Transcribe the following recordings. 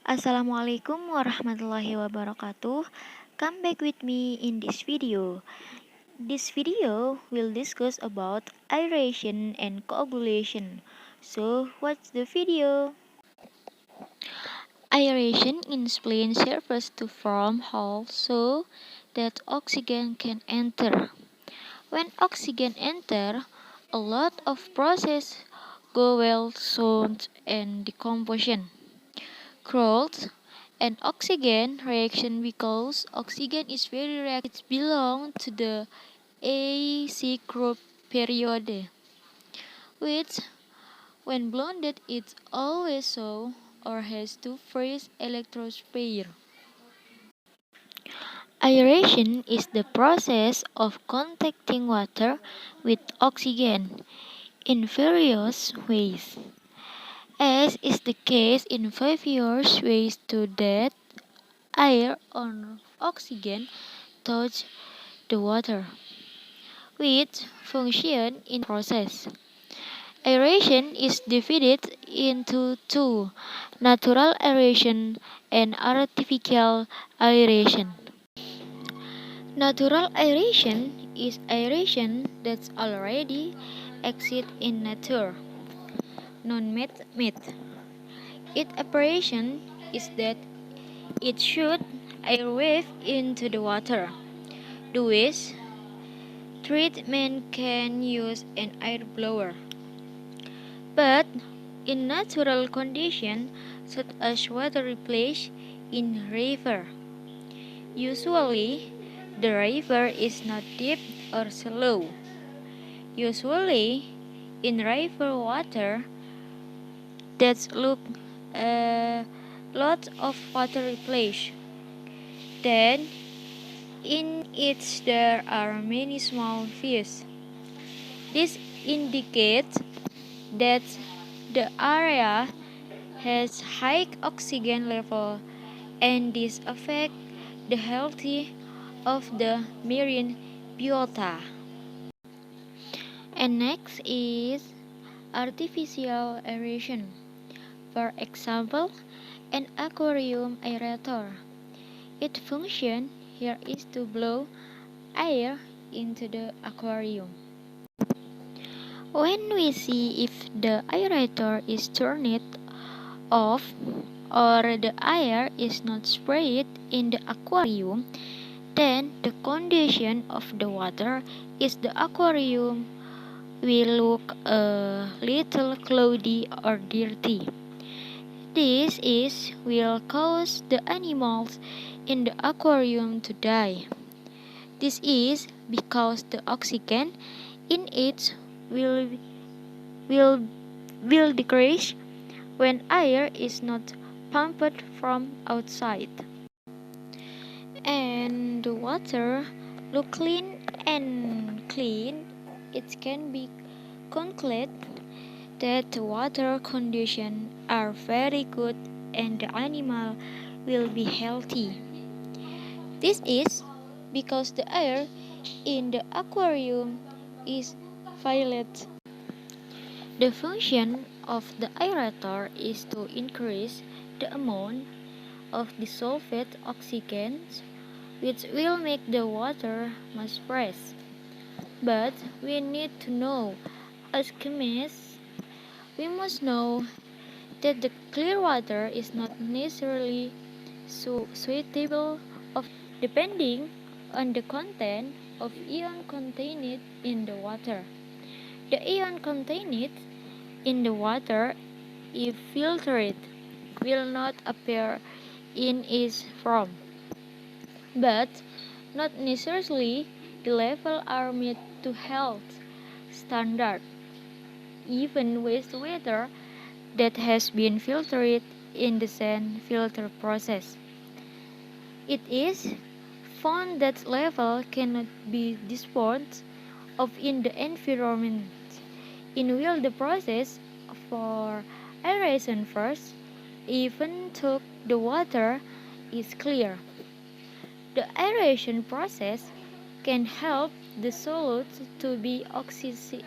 Assalamualaikum warahmatullahi wabarakatuh. Come back with me in this video. This video will discuss about aeration and coagulation. So, what's the video? Aeration explains surface to form holes so that oxygen can enter. When oxygen enter, a lot of process go well, sound and decomposition. Growth and oxygen reaction because oxygen is very reactive. It belongs to the AC group period, which when blended is always so or has two phase electrons pair. Aeration is the process of contacting water with oxygen in various ways, as is the case in various ways to that air or oxygen touch the water, which function in process. Aeration is divided into two, natural aeration and artificial aeration. Natural aeration is aeration that's already exist in nature, non-made. Its operation is that it should airwave into the water. The which treatment can use an air blower. But in natural conditions, such as water replace in river, usually the river is not deep or shallow. Usually in river water that's look a lot of water replace. Then in it there are many small fish. This indicates that the area has high oxygen level and this affects the health of the marine biota. And next is artificial aeration. For example, an aquarium aerator. Its function here is to blow air into the aquarium. When we see if the aerator is turned off or the air is not sprayed in the aquarium, then the condition of the water is the aquarium will look a little cloudy or dirty. This will cause the animals in the aquarium to die. This is because the oxygen in it will decrease when air is not pumped from outside. And the water look clean and clean. It can be concluded that the water conditions are very good and the animal will be healthy. This is because the air in the aquarium is violet. The function of the aerator is to increase the amount of dissolved oxygen, which will make the water much fresh. But we need to know, as chemists, we must know that the clear water is not necessarily so suitable of depending on the content of ion contained in the water. The ion contained in the water, if filtered, will not appear in its form, but not necessarily the level are met to health standard. Even wastewater that has been filtered in the sand filter process, it is found that level cannot be disposed of in the environment. In will the process for aeration first, even though the water is clear. The aeration process can help the solute to be oxidized.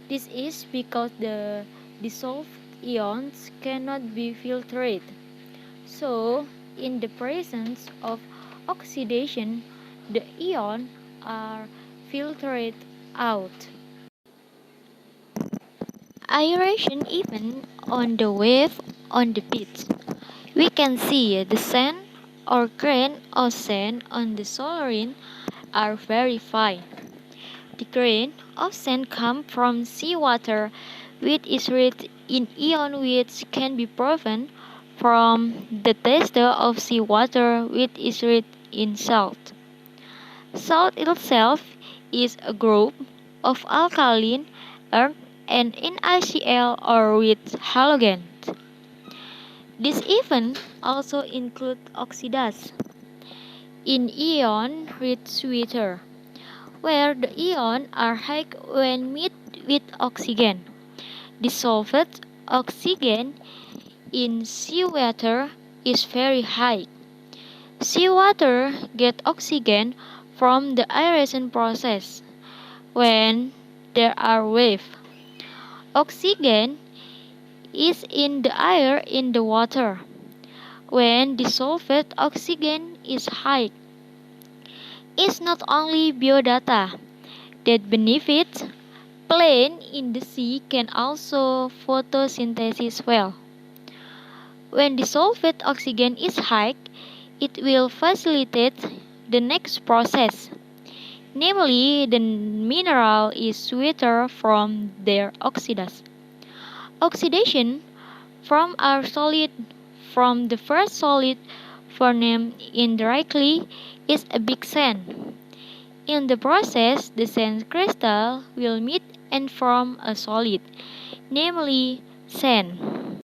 This is because the dissolved ions cannot be filtered. So, in the presence of oxidation, the ions are filtered out. Aeration even on the wave on the beach. We can see the sand or grain of sand on the shoreline are very fine. The grain of sand come from seawater which is rich in ion which can be proven from the test of seawater which is rich in salt. Salt itself is a group of alkaline earth and NaCl or with halogens. This even also includes oxidase in ion-rich water, where the ions are high when mixed with oxygen. Dissolved oxygen in seawater is very high. Seawater gets oxygen from the aeration process. When there are waves, oxygen is in the air in the water. When dissolved oxygen is high, it's not only biodata that benefits. Plants in the sea can also photosynthesize well. When dissolved oxygen is high, it will facilitate the next process, namely the mineral is sweeter from their oxidase. Oxidation from our solid from the first solid formed indirectly is a big sand. In the process, the sand crystal will meet and form a solid, namely sand.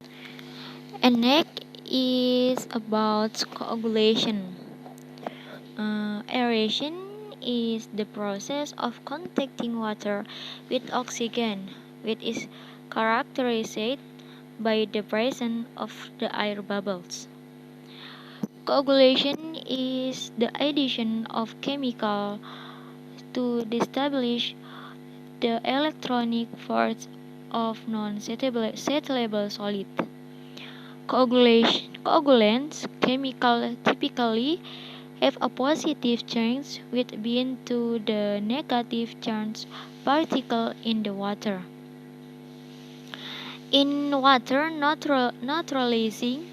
And next is about coagulation. Aeration is the process of contacting water with oxygen, which is characterized by the presence of the air bubbles. Coagulation is the addition of chemical to destabilize the electronic force of non-settleable solid. Coagulants typically have a positive charge which bind to the negative charged particle in the water. In water neutralizing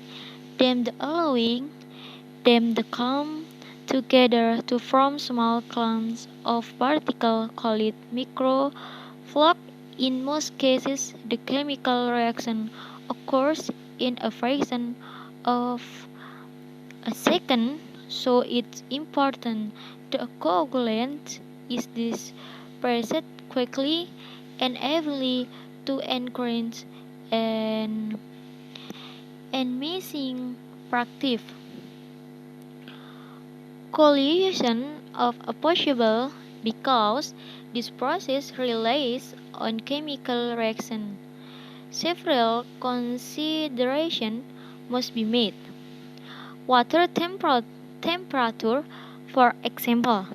them allowing them to come together to form small clumps of particles called microflux. In most cases, the chemical reaction occurs in a fraction of a second, so it's important the coagulant is dispersed quickly and evenly to encourage an missing practice. Collision of a possible because this process relies on chemical reaction. Several considerations must be made. Water temperature, for example.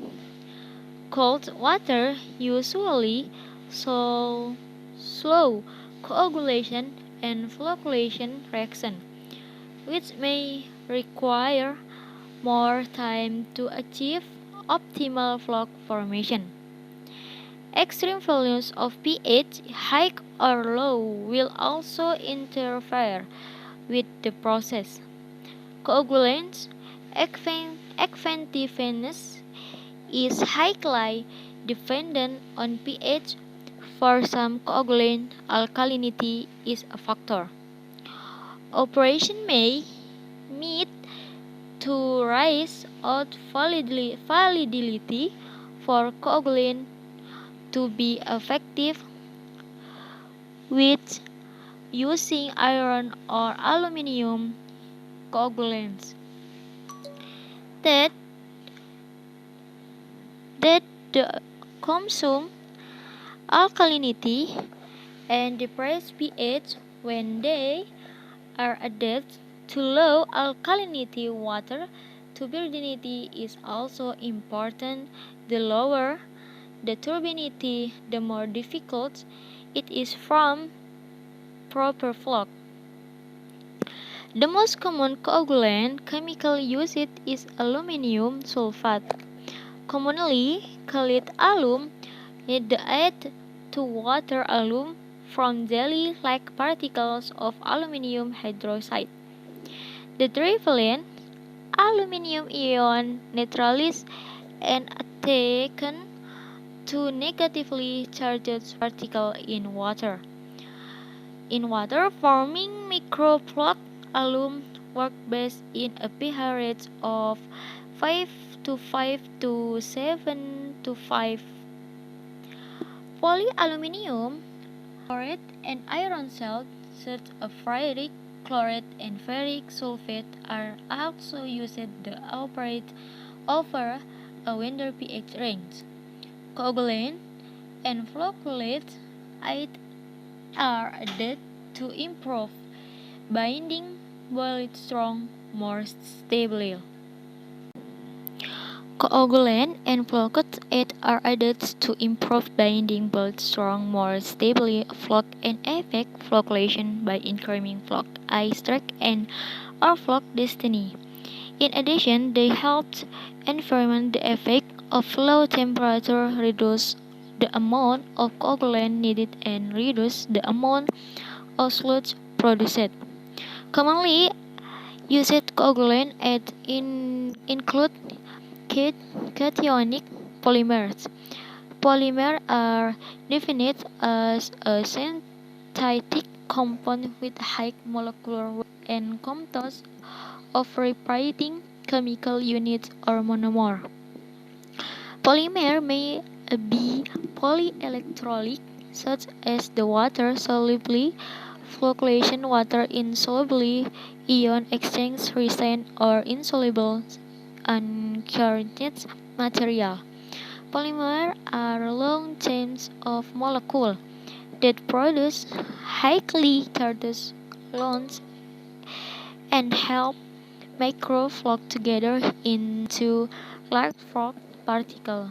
Cold water usually show slow coagulation and flocculation reaction, which may require more time to achieve optimal flock formation. Extreme values of pH, high or low, will also interfere with the process. Coagulants effectiveness is highly dependent on pH. For some coagulant, alkalinity is a factor. Operation may need to rise out validity for coagulant to be effective with using iron or aluminum coagulants that the consume alkalinity and depress pH when they are added to low alkalinity water. Turbidity is also important. The lower the turbidity, the more difficult it is from proper flow. The most common coagulant chemical used is aluminium sulfate, commonly called alum. It adds to water alum from jelly-like particles of aluminium hydroxide. The trivalent aluminium ion neutralizes and attaches to negatively charged particles in water. In water, forming microfloc alum work best in a pH of 5 to 5 to 7 to 5. Polyaluminium chloride and iron salts such as ferric chloride and ferric sulfate are also used to operate over a wider pH range. Coagulant and flocculate are added to improve binding while it's strong more stable. Coagulant and flocculate are added to improve binding but strong more stably floc and affect flocculation by increasing floc eye strength and or floc density. In addition, they help environment the effect of low temperature, reduce the amount of coagulant needed and reduce the amount of sludge produced. Commonly used coagulant include cationic polymers. Polymers are defined as a synthetic compound with high molecular weight and composed of repeating chemical units or monomer. Polymer may be polyelectrolytic, such as the water-soluble flocculation, water-insoluble ion exchange resin, or insoluble uncarbonated material. Polymers are long chains of molecules that produce highly charged ions and help microfloc together into large floc particles.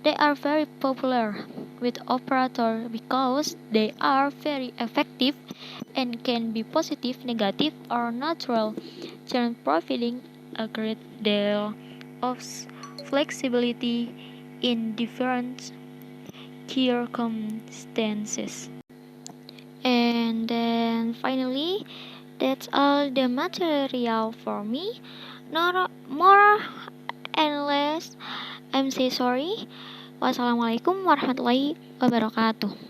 They are very popular with operators because they are very effective and can be positive, negative, or neutral, charge providing a great deal of flexibility in different circumstances. And then finally, that's all the material for me. Not more and less. I'm say sorry. Wassalamualaikum warahmatullahi wabarakatuh.